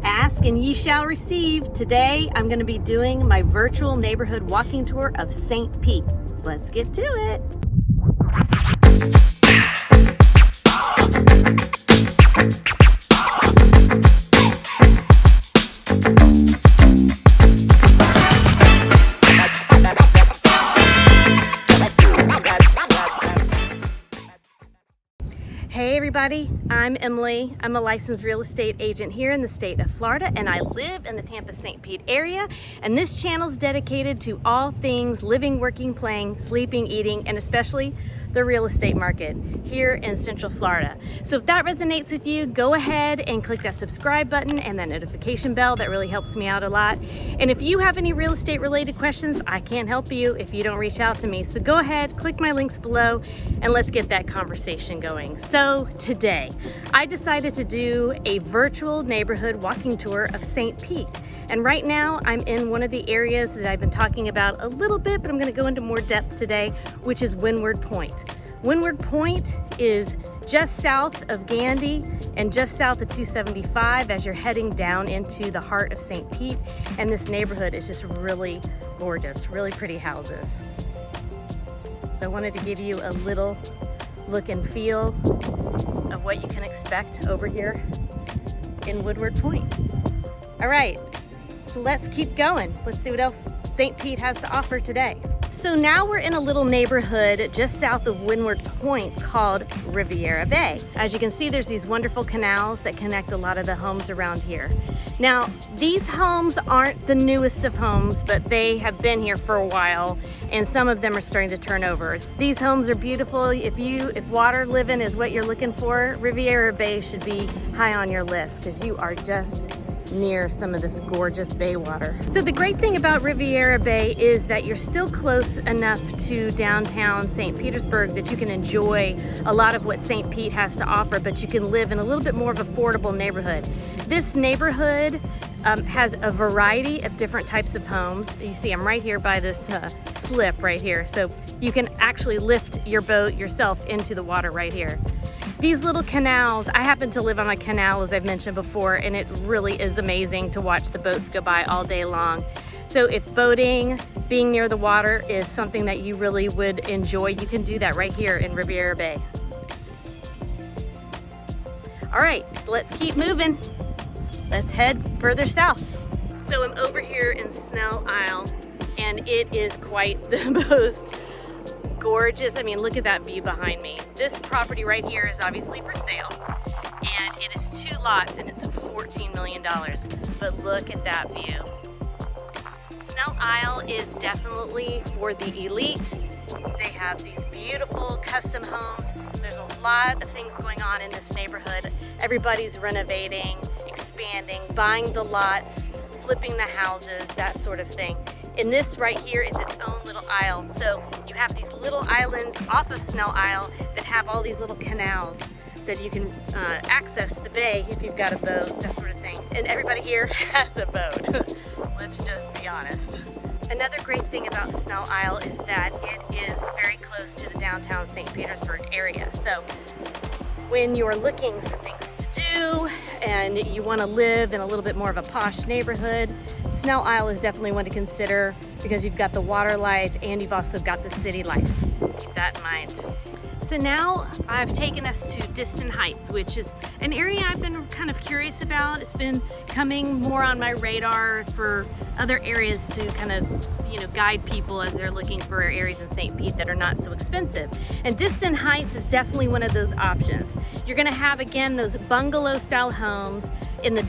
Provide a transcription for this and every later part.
Ask and ye shall receive. Today, I'm going to be doing my virtual neighborhood walking tour of St. Pete. So let's get to it. Hey everybody, I'm Emily. I'm a licensed real estate agent here in the state of Florida, and I live in the Tampa St. Pete area. And this channel is dedicated to all things living, working, playing, sleeping, eating, and especially the real estate market here in Central Florida. So if that resonates with you, go ahead and click that subscribe button and that notification bell. That really helps me out a lot. And if you have any real estate related questions, I can't help you if you don't reach out to me. So go ahead, click my links below, and let's get that conversation going. So today, I decided to do a virtual neighborhood walking tour of St. Pete. And right now I'm in one of the areas that I've been talking about a little bit, but I'm going to go into more depth today, which is Windward Point. Windward Point is just south of Gandy and just south of 275 as you're heading down into the heart of St. Pete. And this neighborhood is just really gorgeous, really pretty houses. So I wanted to give you a little look and feel of what you can expect over here in Windward Point. All right. So let's keep going. Let's see what else St. Pete has to offer today. So now we're in a little neighborhood just south of Windward Point called Riviera Bay. As you can see, there's these wonderful canals that connect a lot of the homes around here. Now, these homes aren't the newest of homes, but they have been here for a while, and some of them are starting to turn over. These homes are beautiful. If water living is what you're looking for, Riviera Bay should be high on your list because you are just near some of this gorgeous bay water. So the great thing about Riviera Bay is that you're still close enough to downtown St. Petersburg that you can enjoy a lot of what St. Pete has to offer, but you can live in a little bit more of affordable neighborhood. This neighborhood has a variety of different types of homes. You see I'm right here by this slip right here, so you can actually lift your boat yourself into the water right here. These little canals, I happen to live on a canal as I've mentioned before, and it really is amazing to watch the boats go by all day long. So if boating, being near the water is something that you really would enjoy, you can do that right here in Riviera Bay. All right, so let's keep moving. Let's head further south. So I'm over here in Snell Isle, and it is quite the most gorgeous. I mean, look at that view behind me. This property right here is obviously for sale, and it is 2 lots, and it's $14 million. But look at that view. Snell Isle is definitely for the elite. They have these beautiful custom homes. There's a lot of things going on in this neighborhood. Everybody's renovating, expanding, buying the lots, flipping the houses, that sort of thing. And this right here is its own little isle. So you have these little islands off of Snell Isle that have all these little canals that you can access the bay if you've got a boat, that sort of thing. And everybody here has a boat. Let's just be honest. Another great thing about Snell Isle is that it is very close to the downtown St. Petersburg area. So when you're looking for things to do and you want to live in a little bit more of a posh neighborhood, Snell Isle is definitely one to consider because you've got the water life and you've also got the city life. Keep that in mind. So now I've taken us to Distant Heights, which is an area I've been kind of curious about. It's been coming more on my radar for other areas to kind of, guide people as they're looking for areas in St. Pete that are not so expensive. And Distant Heights is definitely one of those options. You're gonna have, again, those bungalow style homes in the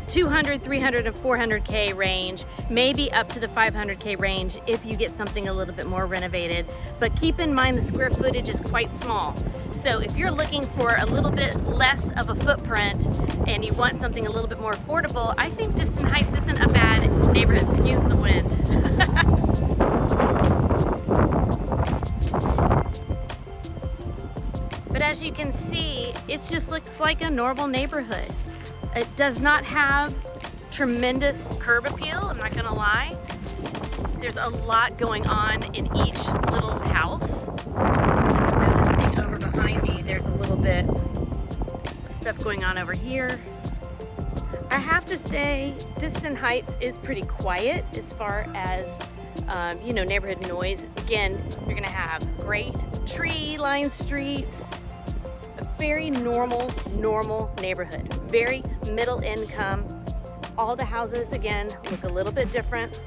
200, 300, and 400K range, maybe up to the 500K range if you get something a little bit more renovated. But keep in mind the square footage is quite small. So if you're looking for a little bit less of a footprint and you want something a little bit more affordable, I think Distant Heights isn't a bad neighborhood. Excuse the wind. But as you can see, it just looks like a normal neighborhood. It does not have tremendous curb appeal, I'm not gonna lie. There's a lot going on in each little house. I'm noticing over behind me, there's a little bit of stuff going on over here. I have to say, Distant Heights is pretty quiet as far as you know, neighborhood noise. Again, you're gonna have great tree-lined streets, a very normal neighborhood, very middle income. All the houses, again, look a little bit different.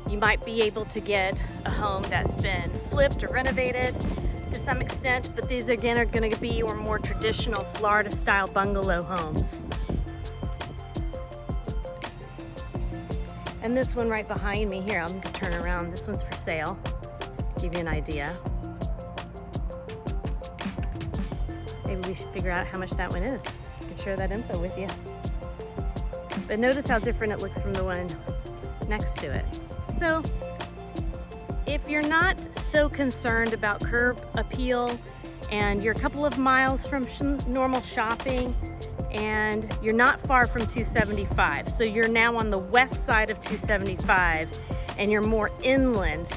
You might be able to get a home that's been flipped or renovated to some extent, but these again are gonna be your more traditional Florida-style bungalow homes. And this one right behind me here, I'm gonna turn around. This one's for sale. Give you an idea. Maybe we should figure out how much that one is. I can share that info with you. But notice how different it looks from the one next to it. So if you're not so concerned about curb appeal and you're a couple of miles from normal shopping, and you're not far from 275. So you're now on the west side of 275 and you're more inland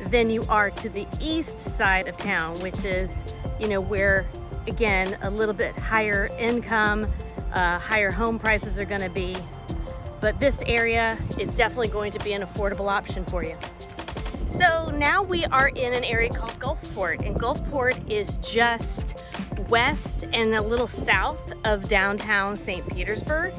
than you are to the east side of town, which is, you know, where, again, a little bit higher income, higher home prices are gonna be. But this area is definitely going to be an affordable option for you. So now we are in an area called Gulfport, and Gulfport is just west and a little south of downtown St. Petersburg,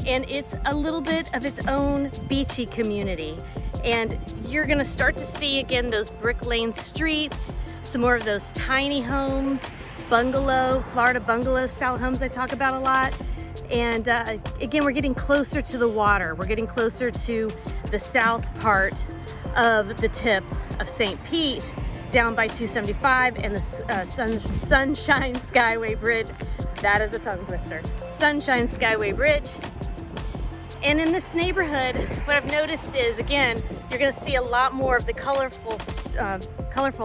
and it's a little bit of its own beachy community. And you're gonna start to see again those brick lane streets, some more of those tiny homes, Florida bungalow style homes I talk about a lot. And again, we're getting closer to the water. We're getting closer to the south part of the tip of St. Pete, down by 275 and the Sunshine Skyway Bridge. That is a tongue twister. Sunshine Skyway Bridge. And in this neighborhood, what I've noticed is, again, you're gonna see a lot more of the colorful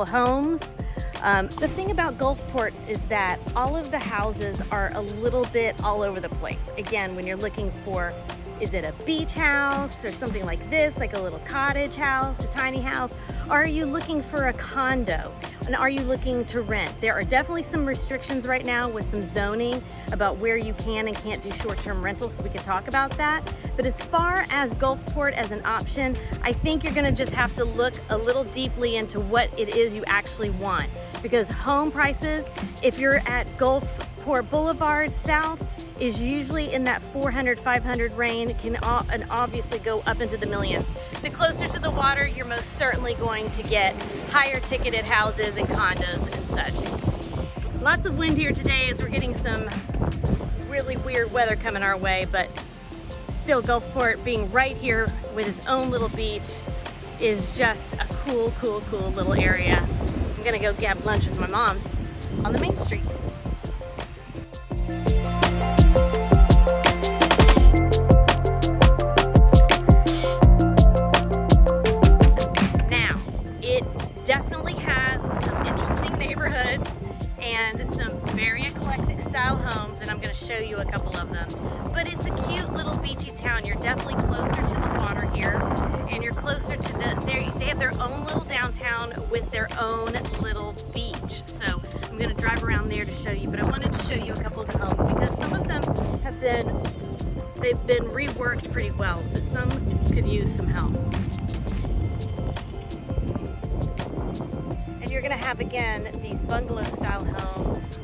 homes. The thing about Gulfport is that all of the houses are a little bit all over the place. Again, when you're looking for, is it a beach house or something like this, like a little cottage house, a tiny house? Or are you looking for a condo? And are you looking to rent? There are definitely some restrictions right now with some zoning about where you can and can't do short-term rentals, so we can talk about that. But as far as Gulfport as an option, I think you're gonna just have to look a little deeply into what it is you actually want. Because home prices, if you're at Gulfport Boulevard South, is usually in that 400, 500 range, and obviously go up into the millions. The closer to the water, you're most certainly going to get higher ticketed houses and condos and such. Lots of wind here today as we're getting some really weird weather coming our way, but still Gulfport being right here with its own little beach is just a cool little area. I'm gonna go grab lunch with my mom on the main street. Definitely has some interesting neighborhoods and some very eclectic style homes, and I'm going to show you a couple of them. But it's a cute little beachy town. You're definitely closer to the water here, and you're closer to they have their own little downtown with their own little beach. So I'm going to drive around there to show you, but I wanted to show you a couple of the homes because some of them they've been reworked pretty well, but some could use some help. You're gonna have, again, these bungalow style homes,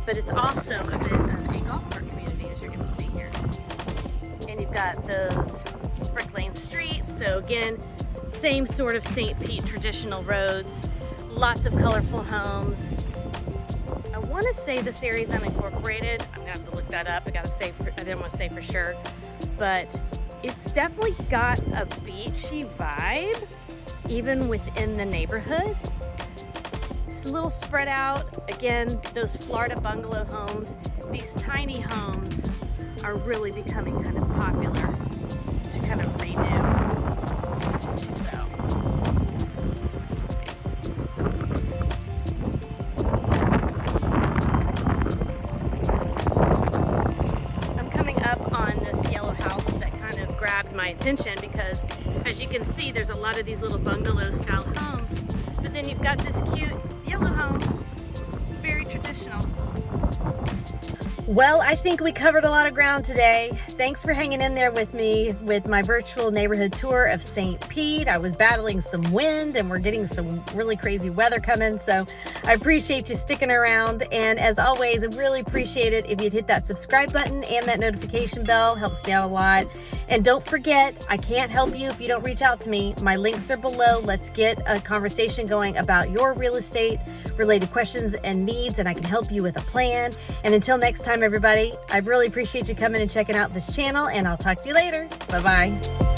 but it's also a bit of a golf cart community, as you're gonna see here. And you've got those brick lane streets, so again, same sort of St. Pete traditional roads, lots of colorful homes. I wanna say this area is unincorporated. I'm gonna have to look that up. I didn't wanna say for sure, but it's definitely got a beachy vibe, even within the neighborhood. It's a little spread out. Again, those Florida bungalow homes, these tiny homes are really becoming kind of popular to kind of redo. So. I'm coming up on this yellow house that kind of grabbed my attention because, as you can see, there's a lot of these little bungalow style homes, but then you've got this cute yellow home, very traditional. Well, I think we covered a lot of ground today. Thanks for hanging in there with me with my virtual neighborhood tour of St. Pete. I was battling some wind and we're getting some really crazy weather coming, so I appreciate you sticking around. And as always, I really appreciate it if you'd hit that subscribe button and that notification bell. Helps me out a lot. And don't forget, I can't help you if you don't reach out to me. My links are below. Let's get a conversation going about your real estate related questions and needs, and I can help you with a plan. And until next time, everybody, I really appreciate you coming and checking out this channel, and I'll talk to you later. Bye-bye.